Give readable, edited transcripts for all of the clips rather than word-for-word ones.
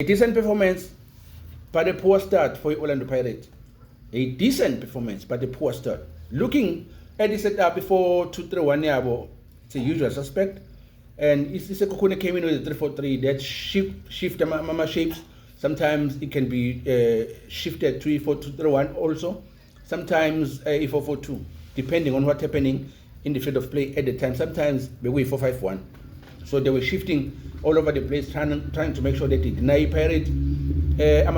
A decent performance, but a poor start for Orlando Pirates. A decent performance, but a poor start. Looking at the setup before 2-3-1 yabo, it's a usual suspect. And Sekhukhune came in with a 3-4-3 that shift mama shapes. Sometimes it can be shifted to 4-2-3-1 also. Sometimes a 4-4-2, depending on what's happening in the field of play at the time. Sometimes they were 4-5-1. So they were shifting all over the place, trying to make sure that they deny Pirate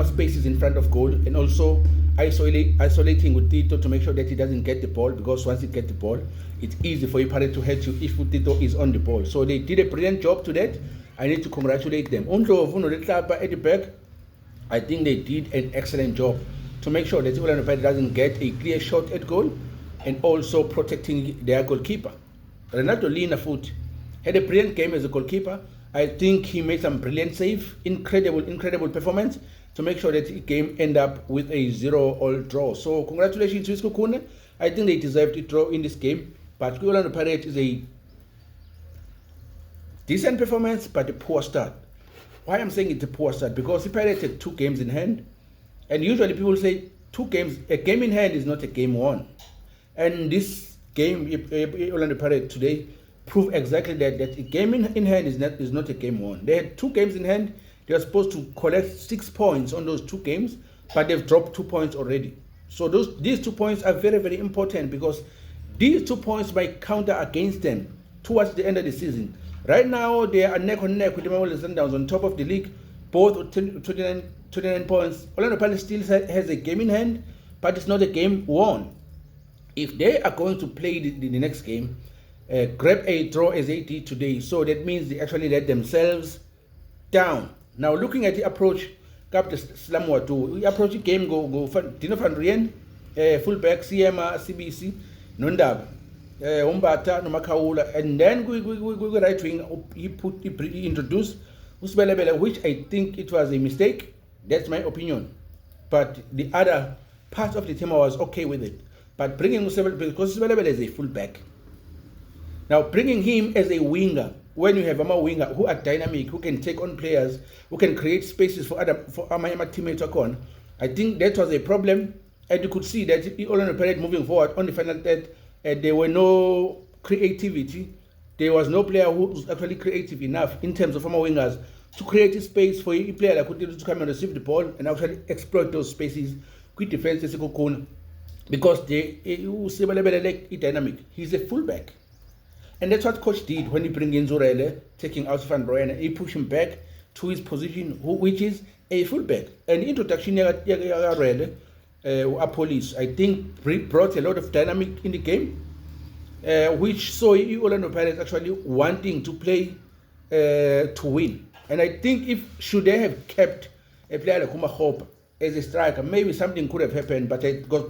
spaces in front of goal, and also isolating with Tito to make sure that he doesn't get the ball, because once he gets the ball, it's easy for Pirate to hurt you if Tito is on the ball. So they did a brilliant job to that. I need to congratulate them. At the back, I think they did an excellent job to make sure that Orlando Pirates doesn't get a clear shot at goal, and also protecting their goalkeeper. Renato Lina Foot had a brilliant game as a goalkeeper. I think he made some brilliant save, incredible performance to make sure that the game end up with a 0-0 draw. So congratulations to Sekhukhune. I think they deserved a draw in this game. But Orlando Pirates is a decent performance, but a poor start. Why I'm saying it's a poor start? Because the Pirates had 2 games in hand. And usually people say a game in hand is not a game won. And this game, Orlando Pirates today, prove exactly that a game in hand is not a game won. They had 2 games in hand. They are supposed to collect 6 points on those 2 games, but they've dropped 2 points already. So these 2 points are very, very important, because these 2 points might counter against them towards the end of the season. Right now, they are neck and neck with the Mamelodi Sundowns on top of the league, both with 29 points. Orlando Pirates still has a game in hand, but it's not a game won. If they are going to play the next game, grab a draw as they did today, so that means they actually let themselves down. Now, looking at the approach, the approach game go Dino van Rijn, fullback, CMA, CBC, Nondab, Umbata, Nomakaula, and then we right wing. He introduced Usbelebele, which I think it was a mistake. That's my opinion. But the other part of the team, I was okay with it. But bringing Usbelebele, because Usbelebele is a fullback. Now, bringing him as a winger, when you have a winger who are dynamic, who can take on players, who can create spaces for my teammates, I think that was a problem. And you could see that Orlando Pirates moving forward on the final third, there were no creativity. There was no player who was actually creative enough in terms of former wingers to create a space for a player that could to come and receive the ball and actually exploit those spaces. Quick defense is because they dynamic. He's a fullback. And that's what coach did when he bring in Zorele, taking out Van Rooyen, and he pushed him back to his position, which is a fullback. And the introduction of police, I think, brought a lot of dynamic in the game, which saw Orlando Pirates actually wanting to play to win. And I think should they have kept a player like Kumahopa as a striker, maybe something could have happened. But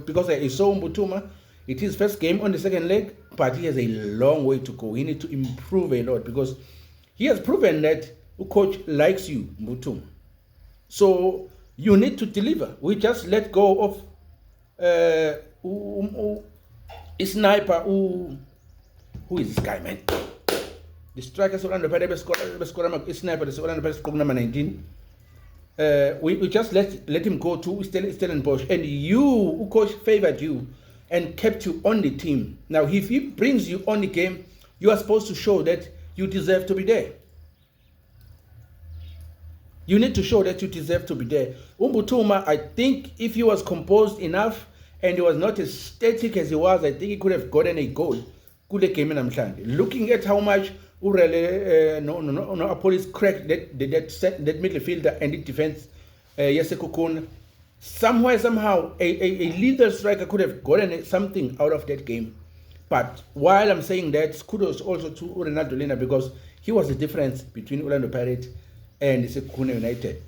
because I saw Mbutuma, it is first game on the second leg, but he has a long way to go. He needs to improve a lot, because he has proven that the coach likes you, Mbutuma. So you need to deliver. We just let go of a sniper. Who is this guy, man? The striker is Orlando Pirates sniper. This Orlando Pirates number 19. We just let him go to Stellenbosch, and you, coach, favored you and kept you on the team. Now, if he brings you on the game, you are supposed to show that you deserve to be there. You need to show that you deserve to be there. Mbutuma, I think if he was composed enough and he was not as static as he was, I think he could have gotten a goal. Looking at how much police cracked that midfielder and the defense, Sekhukhune, somehow, a lethal striker could have gotten something out of that game. But while I'm saying that, kudos also to Renato Lina, because he was the difference between Orlando Pirates and Sekhukhune United.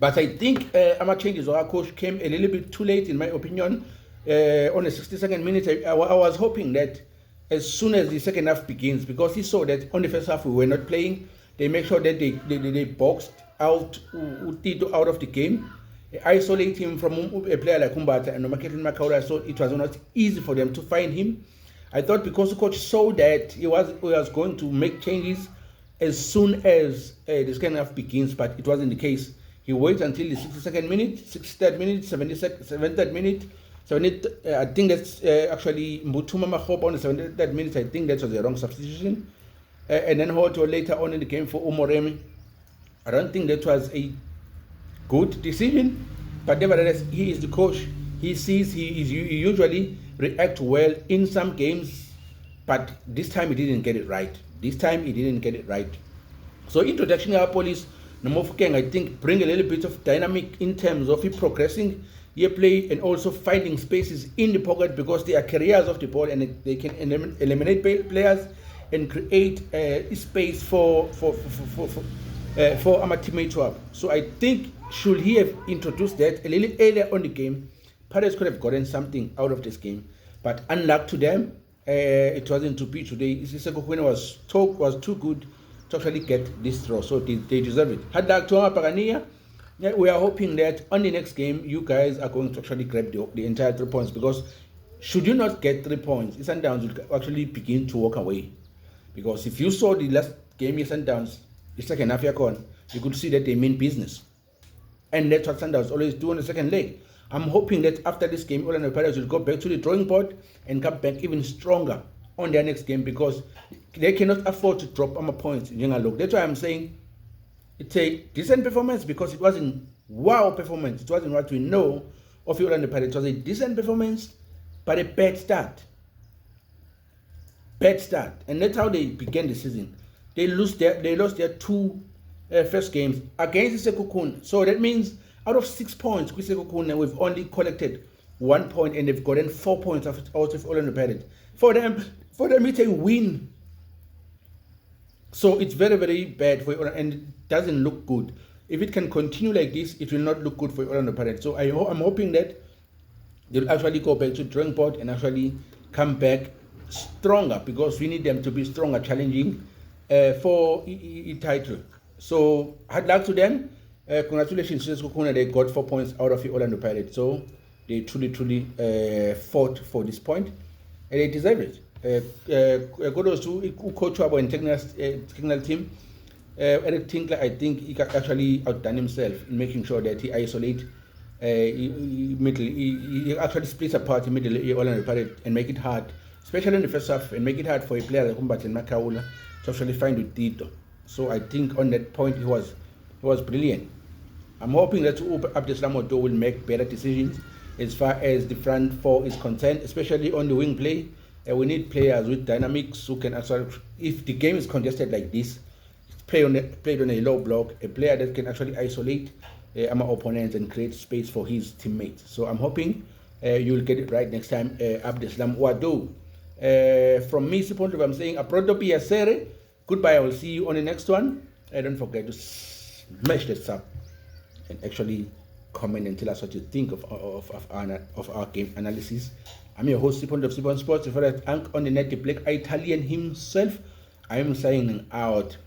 But I think our changes of our coach came a little bit too late, in my opinion. On the 62nd minute, I was hoping that as soon as the second half begins, because he saw that on the first half we were not playing, they make sure that they boxed out Tito out of the game, isolate him from a player like Umbata and Makaula, so it was not easy for them to find him. I thought because the coach saw that he was going to make changes as soon as the second half begins, but it wasn't the case. He waits until the 62nd minute, 63rd minute, 73rd minute. 70, I think that's actually Mutuma Mahopa on the 73rd minute. I think that was the wrong substitution. And then Hoto later on in the game for Umoremi. I don't think that was a good decision, but nevertheless, he is the coach. He sees he usually react well in some games, but this time he didn't get it right. So introduction of police, Nomofukeng, I think, bring a little bit of dynamic in terms of progressing your play and also finding spaces in the pocket, because they are carriers of the ball and they can eliminate players and create space for our teammate to up. So I think, should he have introduced that a little earlier on the game, Pirates could have gotten something out of this game. But unluck to them, it wasn't to be today. Sekhukhune was too good to actually get this draw, so they deserve it. Hard luck to our Pagania. Yeah, we are hoping that on the next game, you guys are going to actually grab the entire 3 points, because should you not get 3 points, Sundowns will actually begin to walk away. Because if you saw the last game, Sundowns, the second half, you could see that they mean business. And that's what Sundowns always do on the second leg. I'm hoping that after this game, Orlando Pirates will go back to the drawing board and come back even stronger on their next game, because they cannot afford to drop points. That's why I'm saying it's a decent performance, because it wasn't wow performance. It wasn't what we know of the Orlando Pirates. It was a decent performance, but a bad start. And that's how they began the season. They lost their 2 first games against Sekhukhune. So that means out of 6 points with Sekhukhune, we've only collected 1 point, and they've gotten 4 points out of Orlando Pirates. For them it's a win. So it's very, very bad for Orlando, and it doesn't look good. If it can continue like this, it will not look good for Orlando Pirates. So I'm hoping that they'll actually go back to the drawing board and actually come back stronger, because we need them to be stronger, challenging for a title. So hard luck to them. Congratulations to Sekhukhune. They got 4 points out of the Orlando Pirates. So they truly fought for this point, and they deserve it. Kudos to coach and technical team. Eric Tinkler, I think he actually outdone himself in making sure that he isolate. He actually splits apart the middle Orlando Pirates and make it hard, especially in the first half, and make it hard for a player like Umbatin Makaula to actually find with Tito. So I think on that point he was brilliant. I'm hoping that Abdeslamoto will make better decisions as far as the front four is concerned, especially on the wing play. We need players with dynamics who can actually, if the game is congested like this, played on a low block, a player that can actually isolate our opponents and create space for his teammates. So I'm hoping you'll get it right next time, Abdeslam Wado. From me, I'm saying, Aproto Piacere. Goodbye, I will see you on the next one. And don't forget to smash that sub and actually comment and tell us what you think of our game analysis. I'm your host, Sipon of Sipon Sports. If I on the net, the black Italian himself, I am signing out.